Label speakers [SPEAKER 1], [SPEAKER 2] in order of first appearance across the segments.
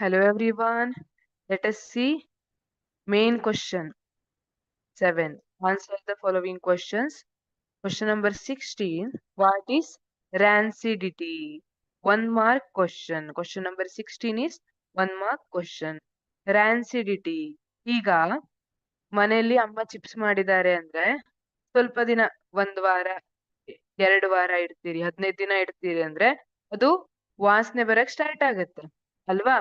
[SPEAKER 1] Hello everyone. Let us see main question 7. Answer the following questions. Question number 16. What is rancidity? 1 mark question. Question number 16 is 1 mark question. Rancidity. ಈಗ ಮನೆಯಲ್ಲಿ ಅಮ್ಮ chips ಮಾಡಿದ್ದಾರೆ ಅಂದ್ರೆ ಸ್ವಲ್ಪ ದಿನ 1 ವಾರ 2 ವಾರ ಇಡ್ತೀರಿ 15 ದಿನ ಇಡ್ತೀರಿ ಅಂದ್ರೆ ಅದು ವಾಸನೆ ಬರಕ್ ಸ್ಟಾರ್ಟ್ ಆಗುತ್ತೆ ಅಲ್ವಾ?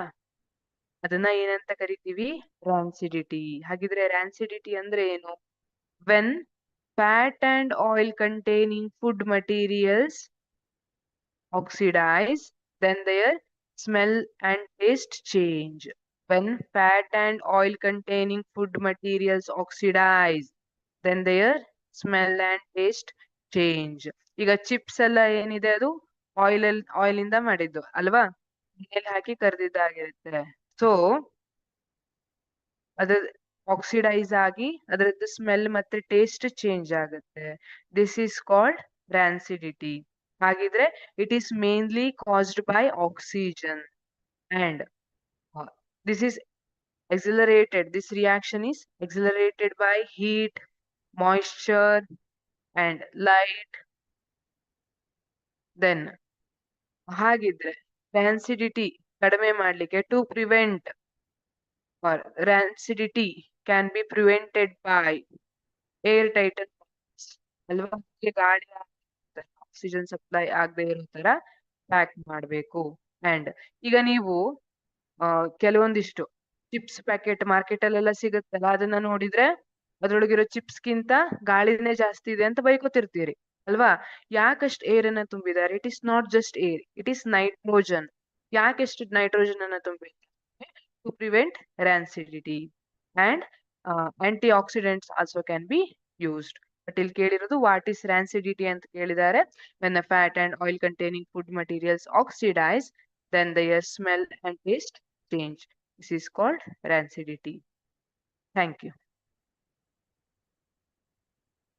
[SPEAKER 1] ಅದನ್ನ ಏನಂತ ಕರಿತೀವಿ? ರಾನ್ಸಿಡಿಟಿ. ಹಾಗಿದ್ರೆ ರಾನ್ಸಿಡಿಟಿ ಅಂದ್ರೆ ಏನು? When fat and oil containing food materials oxidize, then their smell and taste change. When fat and oil containing food materials oxidize, then their smell and taste change. ಈಗ ಚಿಪ್ಸ್ ಎಲ್ಲ ಏನಿದೆ ಅದು ಆಯಿಲ್ ಇಂದ ಮಾಡಿದ್ದು ಅಲ್ವಾ? ಎಣ್ಣೆಲಿ ಹಾಕಿ ಕರ್ದಿದ್ದಾಗಿರುತ್ತೆ. ಸೊ ಅದ್ರ oxidise ಆಗಿ ಅದರದ್ದು ಸ್ಮೆಲ್ ಮತ್ತೆ ಟೇಸ್ಟ್ ಚೇಂಜ್ ಆಗುತ್ತೆ. This is called rancidity. ಹಾಗಿದ್ರೆ it is mainly caused by oxygen and this is accelerated. This reaction is accelerated by heat, moisture and light. Then ಹಾಗಿದ್ರೆ ರಾನ್ಸಿಡಿಟಿ ಕಡಿಮೆ ಮಾಡ್ಲಿಕ್ಕೆ to prevent or rancidity can be prevented by air tightened bags. ಅಲ್ವಾ? ಗಾಳಿ oxygen supply ಆಗದೆ ಇರೋ ತರ pack ಮಾಡಬೇಕು. And ಈಗ ನೀವು ಕೆಲವೊಂದಿಷ್ಟು ಚಿಪ್ಸ್ ಪ್ಯಾಕೆಟ್ ಮಾರ್ಕೆಟ್ ಅಲ್ಲೆಲ್ಲ ಸಿಗುತ್ತಲ್ಲ ಅದನ್ನ ನೋಡಿದ್ರೆ ಅದ್ರೊಳಗಿರೋ ಚಿಪ್ಸ್ ಗಿಂತ ಗಾಳಿನೇ ಜಾಸ್ತಿ ಇದೆ ಅಂತ ಬೈಕೋತಿರ್ತೀರಿ ಅಲ್ವಾ? ಯಾಕಷ್ಟು ಏರ್ ಅನ್ನ ತುಂಬಿದ್ದಾರೆ? It is not just air, it is nitrogen. ಯಾಕೆಷ್ಟು ನೈಟ್ರೋಜನ್ ಅನ್ನ ತುಂಬಿದ್ದಾರೆ? To prevent rancidity and antioxidants also can be used. But ಇಲ್ಲಿ ಕೇಳಿರೋದು ವಾಟ್ ಇಸ್ rancidity ಅಂತ ಕೇಳಿದ್ದಾರೆ. when the fat and oil containing food materials oxidize, then their smell and taste change. This is called rancidity. Thank you.